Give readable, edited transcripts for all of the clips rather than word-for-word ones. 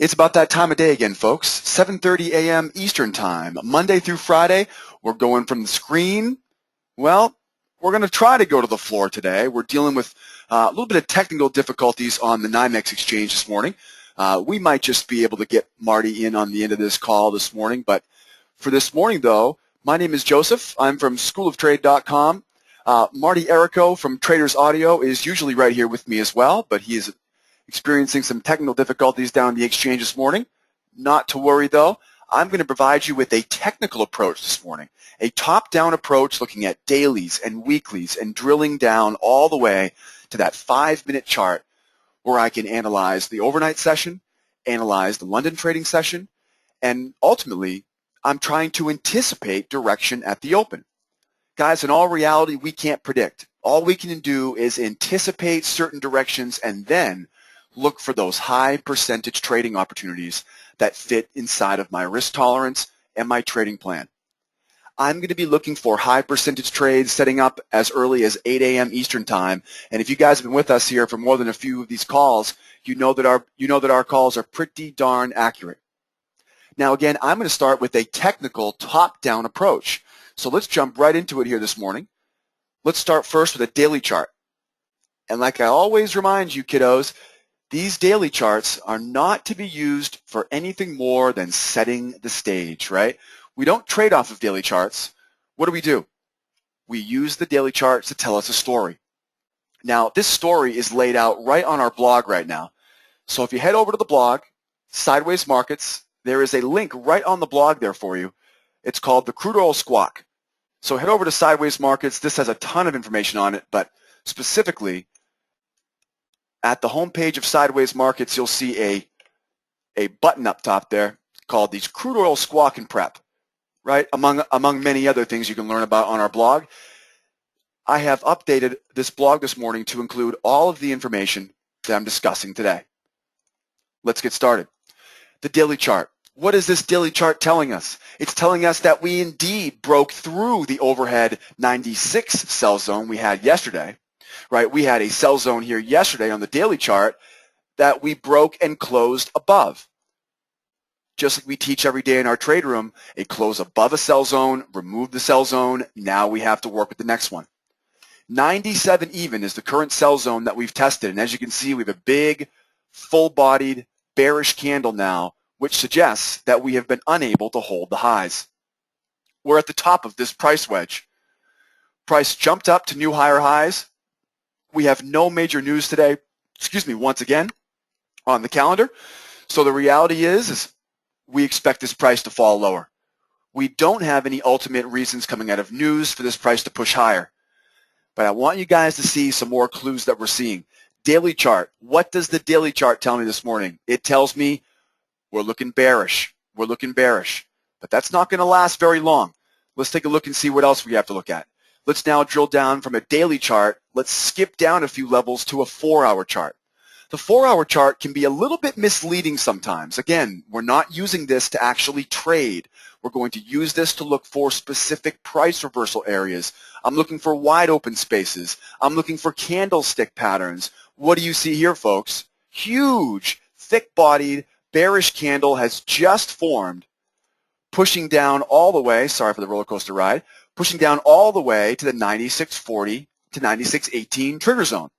It's about that time of day again, folks. 7:30 a.m. Eastern Time, Monday through Friday. We're going from the screen. Well, we're going to try to go to the floor today. We're dealing with a little bit of technical difficulties on the NYMEX exchange this morning. We might just be able to get Marty in on the end of this call this morning. But for this morning, though, my name is Joseph. I'm from schooloftrade.com. Marty Errico from Traders Audio is usually right here with me as well, but he is experiencing some technical difficulties down the exchange this morning. Not to worry, though. I'm going to provide you with a technical approach this morning, a top-down approach looking at dailies and weeklies and drilling down all the way to that 5-minute chart where I can analyze the overnight session, analyze the London trading session, and ultimately, I'm trying to anticipate direction at the open. Guys, in all reality, we can't predict. All we can do is anticipate certain directions and then look for those high percentage trading opportunities that fit inside of my risk tolerance and my trading plan. I'm going to be looking for high percentage trades setting up as early as 8 a.m. Eastern Time. And if you guys have been with us here for more than a few of these calls, you know that our calls are pretty darn accurate. Now again, I'm going to start with a technical top-down approach. So let's jump right into it here this morning. Let's start first with a daily chart. And like I always remind you, kiddos, these daily charts are not to be used for anything more than setting the stage, right? We don't trade off of daily charts. What do? We use the daily charts to tell us a story. Now, this story is laid out right on our blog right now. So if you head over to the blog, Sideways Markets, there is a link right on the blog there for you. It's called the Crude Oil Squawk. So head over to Sideways Markets. This has a ton of information on it, but specifically, at the homepage of Sideways Markets, you'll see a button up top there called the Crude Oil Squawk and Prep, right? Among many other things you can learn about on our blog. I have updated this blog this morning to include all of the information that I'm discussing today. Let's get started. The daily chart. What is this daily chart telling us? It's telling us that we indeed broke through the overhead 96 sell zone we had yesterday. Right, we had a sell zone here yesterday on the daily chart that we broke and closed above. Just like we teach every day in our trade room, a close above a sell zone, remove the sell zone, now we have to work with the next one. 97 even is the current sell zone that we've tested, and as you can see, we have a big, full-bodied, bearish candle now, which suggests that we have been unable to hold the highs. We're at the top of this price wedge. Price jumped up to new higher highs. We have no major news today, once again, on the calendar. So the reality is we expect this price to fall lower. We don't have any ultimate reasons coming out of news for this price to push higher. But I want you guys to see some more clues that we're seeing. Daily chart. What does the daily chart tell me this morning? It tells me we're looking bearish. We're looking bearish. But that's not going to last very long. Let's take a look and see what else we have to look at. Let's now drill down from a daily chart. Let's skip down a few levels to a 4-hour chart. The 4-hour chart can be a little bit misleading sometimes. Again, we're not using this to actually trade. We're going to use this to look for specific price reversal areas. I'm looking for wide open spaces. I'm looking for candlestick patterns. What do you see here, folks? Huge, thick-bodied, bearish candle has just formed, pushing down all the way, sorry for the roller coaster ride, pushing down all the way to the 96.40 to 96.18 trigger zone.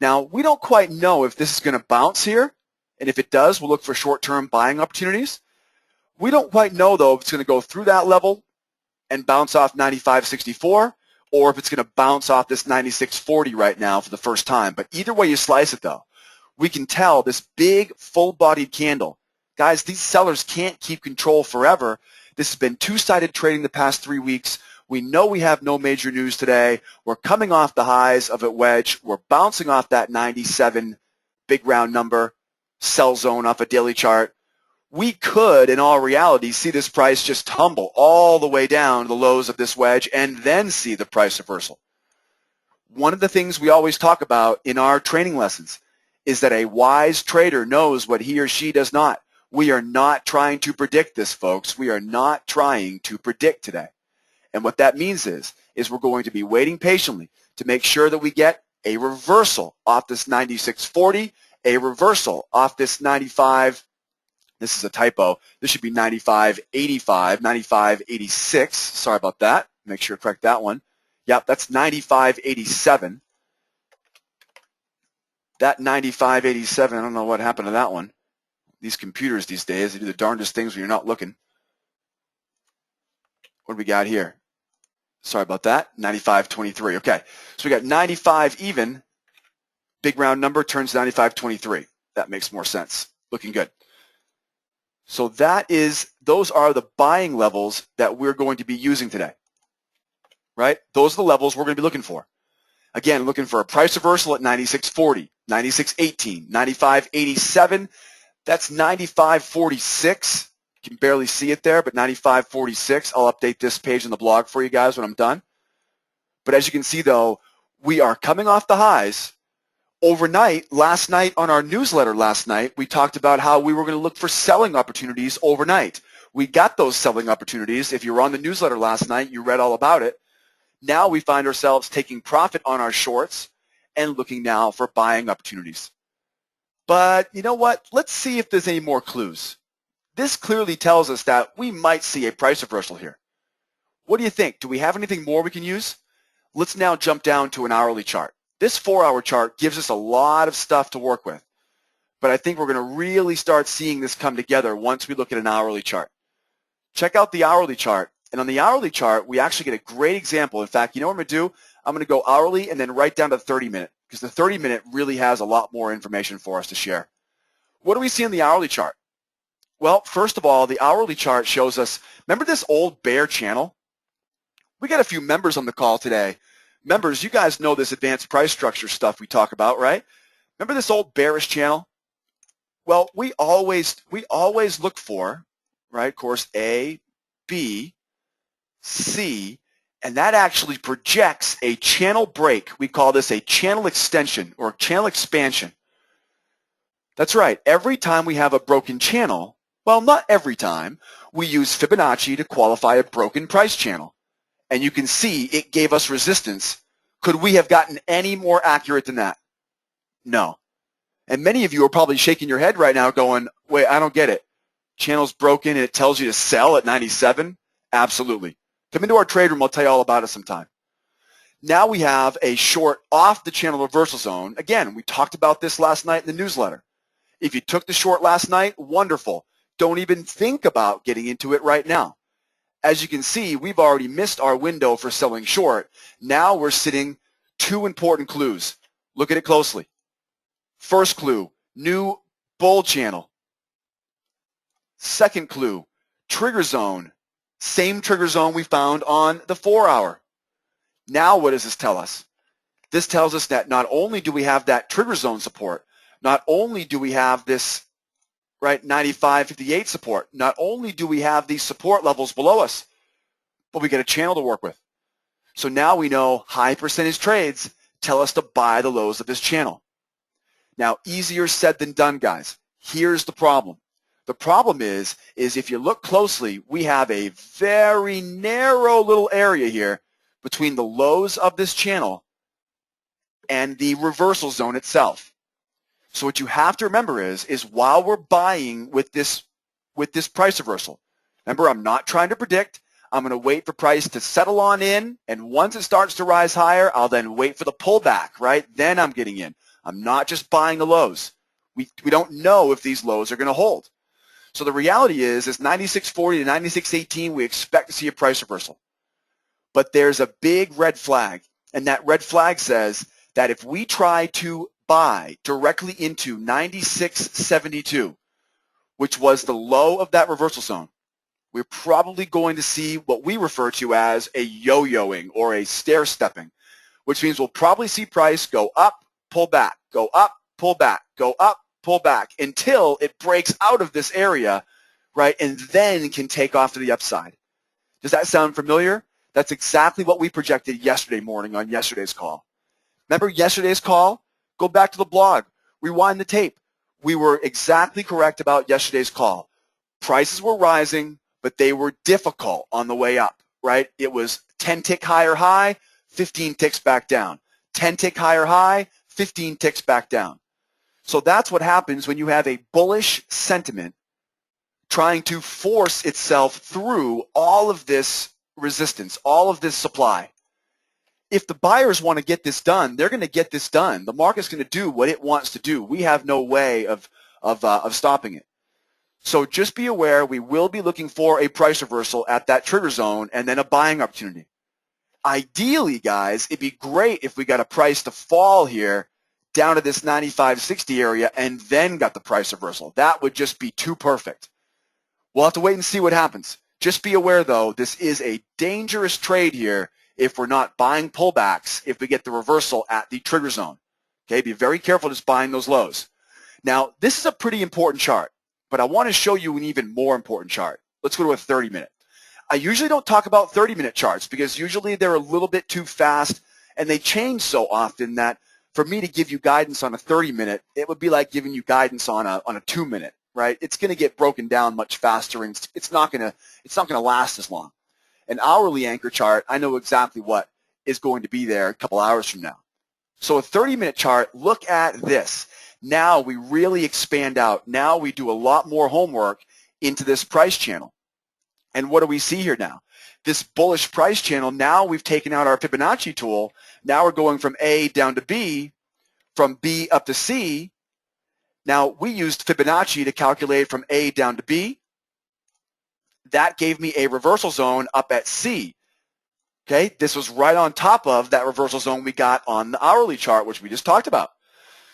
Now, we don't quite know if this is going to bounce here, and if it does, we'll look for short-term buying opportunities. We don't quite know, though, if it's going to go through that level and bounce off 95.64, or if it's going to bounce off this 96.40 right now for the first time. But either way you slice it, though, we can tell this big, full-bodied candle. Guys, these sellers can't keep control forever. This has been two-sided trading the past 3 weeks. We know we have no major news today. We're coming off the highs of a wedge. We're bouncing off that 97 big round number sell zone off a daily chart. We could, in all reality, see this price just tumble all the way down to the lows of this wedge and then see the price reversal. One of the things we always talk about in our training lessons is that a wise trader knows what he or she does not. We are not trying to predict this, folks. We are not trying to predict today. And what that means is we're going to be waiting patiently to make sure that we get a reversal off this 96.40, a reversal off this 95 This is a typo. This should be 95.85, 95.86. Sorry about that. Make sure to correct that one. Yep, that's 95.87. That 95.87, I don't know what happened to that one. These computers these days, they do the darndest things when you're not looking. What do we got here? Sorry about that. 95.23. Okay, so we got 95 even. Big round number turns 95.23. That makes more sense. Looking good. So those are the buying levels that we're going to be using today, right? Those are the levels we're going to be looking for. Again, looking for a price reversal at 96.40, 96.18, 95.87. That's 95.46. You can barely see it there, but 95.46. I'll update this page in the blog for you guys when I'm done. But as you can see, though, we are coming off the highs. Overnight, last night on our newsletter last night, we talked about how we were going to look for selling opportunities overnight. We got those selling opportunities. If you were on the newsletter last night, you read all about it. Now we find ourselves taking profit on our shorts and looking now for buying opportunities. But you know what? Let's see if there's any more clues. This clearly tells us that we might see a price reversal here. What do you think? Do we have anything more we can use? Let's now jump down to an hourly chart. This 4-hour chart gives us a lot of stuff to work with, but I think we're going to really start seeing this come together once we look at an hourly chart. Check out the hourly chart, and on the hourly chart, we actually get a great example. In fact, you know what I'm going to do? I'm going to go hourly and then right down to 30-minute, because the 30-minute really has a lot more information for us to share. What do we see in the hourly chart? Well, first of all, the hourly chart shows us, remember this old bear channel? We got a few members on the call today. Members, you guys know this advanced price structure stuff we talk about, right? Remember this old bearish channel? Well, we always look for, right, course A, B, C, and that actually projects a channel break. We call this a channel extension or channel expansion. That's right. Every time we have a broken channel, well, not every time, we use Fibonacci to qualify a broken price channel. And you can see it gave us resistance. Could we have gotten any more accurate than that? No. And many of you are probably shaking your head right now going, wait, I don't get it. Channel's broken and it tells you to sell at 97? Absolutely. Come into our trade room. I'll tell you all about it sometime. Now we have a short off the channel reversal zone. Again, we talked about this last night in the newsletter. If you took the short last night, wonderful. Don't even think about getting into it right now. As you can see, we've already missed our window for selling short. Now we're sitting two important clues. Look at it closely. First clue, new bull channel. Second clue, trigger zone. Same trigger zone we found on the 4-hour. Now what does this tell us? This tells us that not only do we have that trigger zone support, not only do we have this right, 95.58 support. Not only do we have these support levels below us, but we get a channel to work with. So now we know high percentage trades tell us to buy the lows of this channel. Now, easier said than done, guys. Here's the problem. The problem is if you look closely, we have a very narrow little area here between the lows of this channel and the reversal zone itself. So what you have to remember is while we're buying with this price reversal, remember, I'm not trying to predict. I'm going to wait for price to settle on in, and once it starts to rise higher, I'll then wait for the pullback, right? Then I'm getting in. I'm not just buying the lows. We don't know if these lows are going to hold. So the reality is 96.40 to 96.18, we expect to see a price reversal. But there's a big red flag, and that red flag says that if we try to buy directly into 96.72, which was the low of that reversal zone, we're probably going to see what we refer to as a yo-yoing or a stair-stepping, which means we'll probably see price go up, pull back, go up, pull back, go up, pull back until it breaks out of this area, right, and then can take off to the upside. Does that sound familiar? That's exactly what we projected yesterday morning on yesterday's call. Remember yesterday's call? Go back to the blog. Rewind the tape. We were exactly correct about yesterday's call. Prices were rising, but they were difficult on the way up, right? It was 10 tick higher high, 15 ticks back down. 10 tick higher high, 15 ticks back down. So that's what happens when you have a bullish sentiment trying to force itself through all of this resistance, all of this supply. If the buyers want to get this done, they're going to get this done. The market's going to do what it wants to do. We have no way of stopping it. So just be aware, we will be looking for a price reversal at that trigger zone and then a buying opportunity. Ideally, guys, it'd be great if we got a price to fall here down to this 95.60 area and then got the price reversal. That would just be too perfect. We'll have to wait and see what happens. Just be aware, though, this is a dangerous trade here if we're not buying pullbacks if we get the reversal at the trigger zone. Okay, be very careful just buying those lows. Now, this is a pretty important chart, but I want to show you an even more important chart. Let's go to a 30-minute. I usually don't talk about 30-minute charts because usually they're a little bit too fast and they change so often that for me to give you guidance on a 30-minute, it would be like giving you guidance on a 2-minute, right? It's going to get broken down much faster and it's not going to last as long. An hourly anchor chart, I know exactly what is going to be there a couple hours from now. So a 30-minute chart, look at this. Now we really expand out. Now we do a lot more homework into this price channel. And what do we see here now? This bullish price channel, now we've taken out our Fibonacci tool. Now we're going from A down to B, from B up to C. Now we used Fibonacci to calculate from A down to B. That gave me a reversal zone up at C. Okay, this was right on top of that reversal zone we got on the hourly chart, which we just talked about.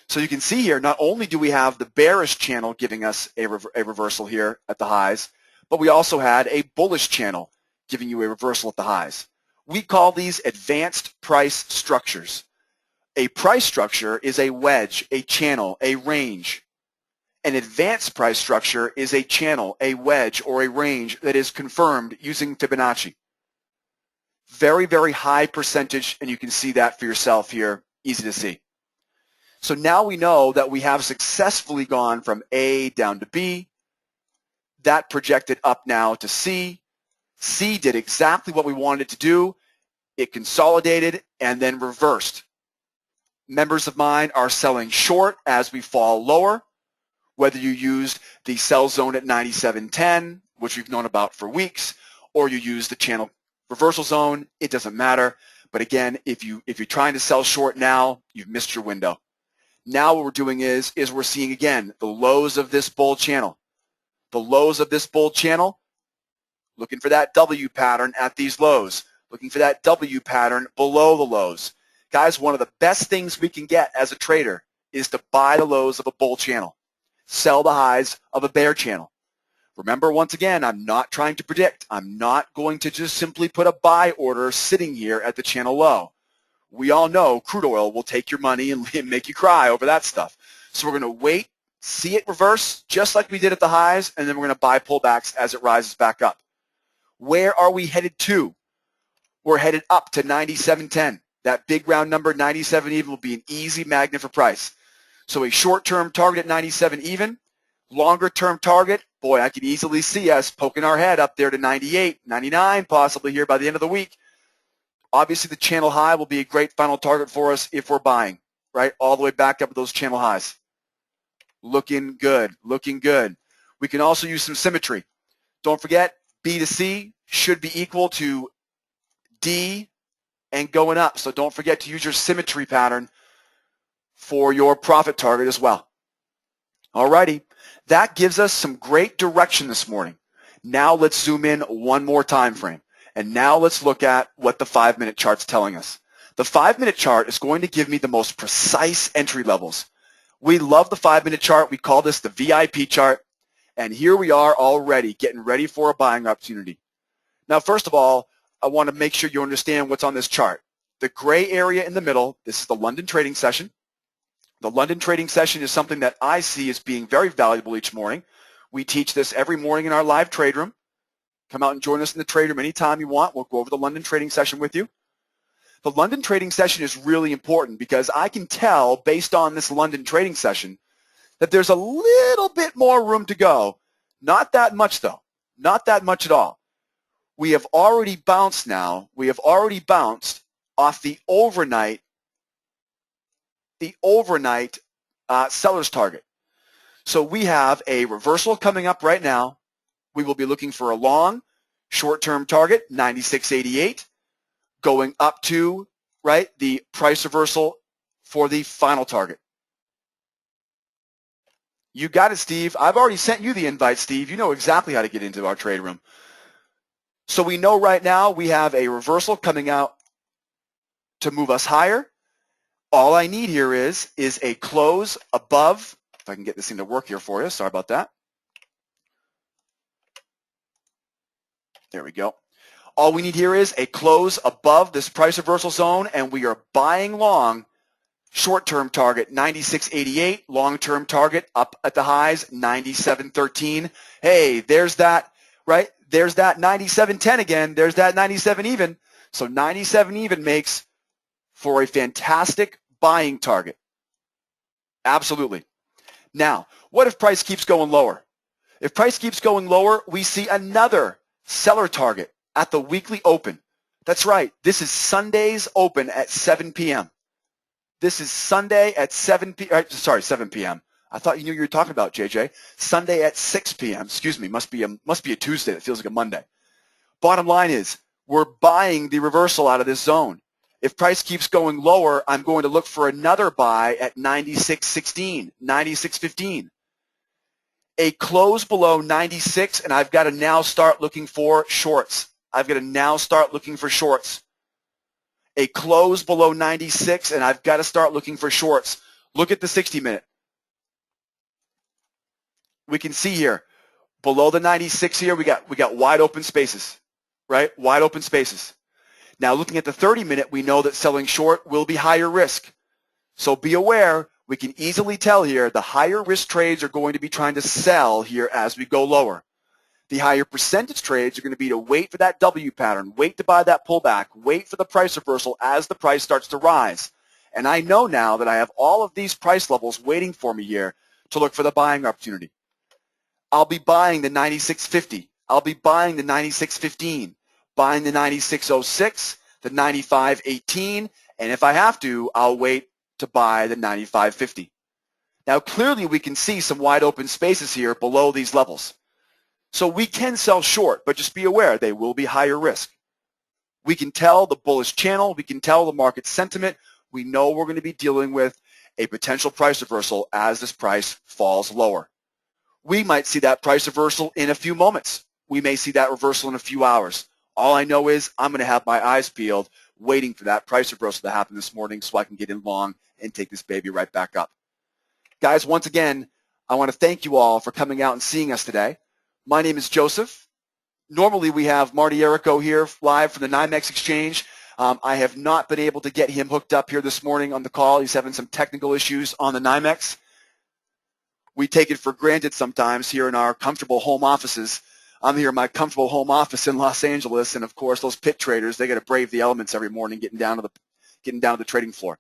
So you can see here, not only do we have the bearish channel giving us a reversal here at the highs, but we also had a bullish channel giving you a reversal at the highs. We call these advanced price structures. A price structure is a wedge, a channel, a range. An advanced price structure is a channel, a wedge, or a range that is confirmed using Fibonacci. Very, very high percentage, and you can see that for yourself here, easy to see. So now we know that we have successfully gone from A down to B. That projected up now to C. C did exactly what we wanted it to do. It consolidated and then reversed. Members of mine are selling short as we fall lower, whether you used the sell zone at 97.10, which we've known about for weeks, or you use the channel reversal zone, it doesn't matter. But again, if you're trying to sell short now, you've missed your window. Now what we're doing is we're seeing again the lows of this bull channel. The lows of this bull channel, looking for that W pattern at these lows, looking for that W pattern below the lows. Guys, one of the best things we can get as a trader is to buy the lows of a bull channel, sell the highs of a bear channel. Remember, once again, I'm not trying to predict. I'm not going to just simply put a buy order sitting here at the channel low. We all know crude oil will take your money and make you cry over that stuff. So we're going to wait, see it reverse just like we did at the highs, and then we're going to buy pullbacks as it rises back up. Where are we headed to? We're headed up to 97.10. That big round number, 97 even, will be an easy magnet for price. So a short-term target at 97 even, longer-term target, boy, I can easily see us poking our head up there to 98, 99 possibly here by the end of the week. Obviously, the channel high will be a great final target for us if we're buying, right? All the way back up to those channel highs. Looking good, looking good. We can also use some symmetry. Don't forget, B to C should be equal to D and going up. So don't forget to use your symmetry pattern for your profit target as well. Alrighty, that gives us some great direction this morning. Now let's zoom in one more time frame. And now let's look at what the 5-minute chart's telling us. The 5-minute chart is going to give me the most precise entry levels. We love the 5-minute chart. We call this the VIP chart. And here we are already getting ready for a buying opportunity. Now, first of all, I want to make sure you understand what's on this chart. The gray area in the middle, this is the London trading session. The London trading session is something that I see as being very valuable each morning. We teach this every morning in our live trade room. Come out and join us in the trade room anytime you want. We'll go over the London trading session with you. The London trading session is really important because I can tell based on this London trading session that there's a little bit more room to go. Not that much though. Not that much at all. We have already bounced now. We have already bounced off the overnight seller's target. So we have a reversal coming up right now. we will be looking for a long short-term target, 96.88, going up to, right, the price reversal for the final target. You got it, Steve. I've already sent you the invite, Steve. You know exactly how to get into our trade room. So we know right now we have a reversal coming out to move us higher. All I need here is a close above, if I can get this thing to work here for you. Sorry about that. There we go. All we need here is a close above this price reversal zone, and we are buying long. Short-term target, 96.88. Long-term target up at the highs, 97.13. Hey, there's that, right? There's that 97.10 again. There's that 97 even. So 97 even makes for a fantastic buying target. Absolutely. Now, what if price keeps going lower? If price keeps going lower, we see another seller target at the weekly open. That's right. This is Sunday's open at 7 p.m. This is Sunday at 7 p.m. I thought you knew what you were talking about, JJ. Sunday at 6 p.m. Excuse me. Must be a Tuesday. That feels like a Monday. Bottom line is we're buying the reversal out of this zone. If price keeps going lower, I'm going to look for another buy at 96.16, 96.15. A close below 96, and I've got to now start looking for shorts. I've got to now start looking for shorts. A close below 96, and I've got to start looking for shorts. Look at the 60-minute. We can see here, below the 96 here, we got wide open spaces, right? Wide open spaces. Now, looking at the 30-minute, we know that selling short will be higher risk. So be aware, we can easily tell here the higher risk trades are going to be trying to sell here as we go lower. The higher percentage trades are going to be to wait for that W pattern, wait to buy that pullback, wait for the price reversal as the price starts to rise. And I know now that I have all of these price levels waiting for me here to look for the buying opportunity. I'll be buying the 96.50. I'll be buying the 96.15, buying the 96.06, the 95.18, and if I have to, I'll wait to buy the 95.50. Now, clearly we can see some wide open spaces here below these levels. So we can sell short, but just be aware they will be higher risk. We can tell the bullish channel. We can tell the market sentiment. We know we're going to be dealing with a potential price reversal as this price falls lower. We might see that price reversal in a few moments. We may see that reversal in a few hours. All I know is I'm going to have my eyes peeled waiting for that price reversal to happen this morning so I can get in long and take this baby right back up. Guys, once again, I want to thank you all for coming out and seeing us today. My name is Joseph. Normally we have Marty Errico here live from the NYMEX Exchange. I have not been able to get him hooked up here this morning on the call. He's having some technical issues on the NYMEX. We take it for granted sometimes here in our comfortable home offices. I'm here in my comfortable home office in Los Angeles, and of course those pit traders, they got to brave the elements every morning getting down to the trading floor.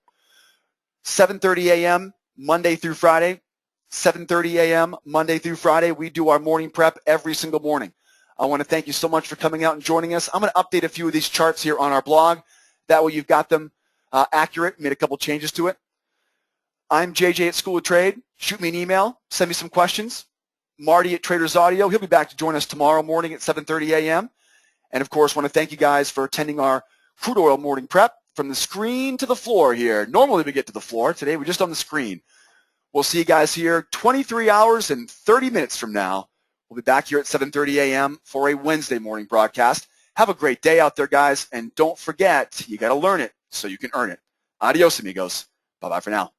7:30 a.m. Monday through Friday. 7:30 a.m. Monday through Friday. We do our morning prep every single morning. I want to thank you so much for coming out and joining us. I'm going to update a few of these charts here on our blog. That way you've got them accurate, made a couple changes to it. I'm JJ at School of Trade. Shoot me an email. Send me some questions. Marty at Traders Audio. He'll be back to join us tomorrow morning at 7:30 a.m. And, of course, want to thank you guys for attending our crude oil morning prep from the screen to the floor here. Normally we get to the floor. Today we're just on the screen. We'll see you guys here 23 hours and 30 minutes from now. We'll be back here at 7:30 a.m. for a Wednesday morning broadcast. Have a great day out there, guys. And don't forget, you got to learn it so you can earn it. Adios, amigos. Bye-bye for now.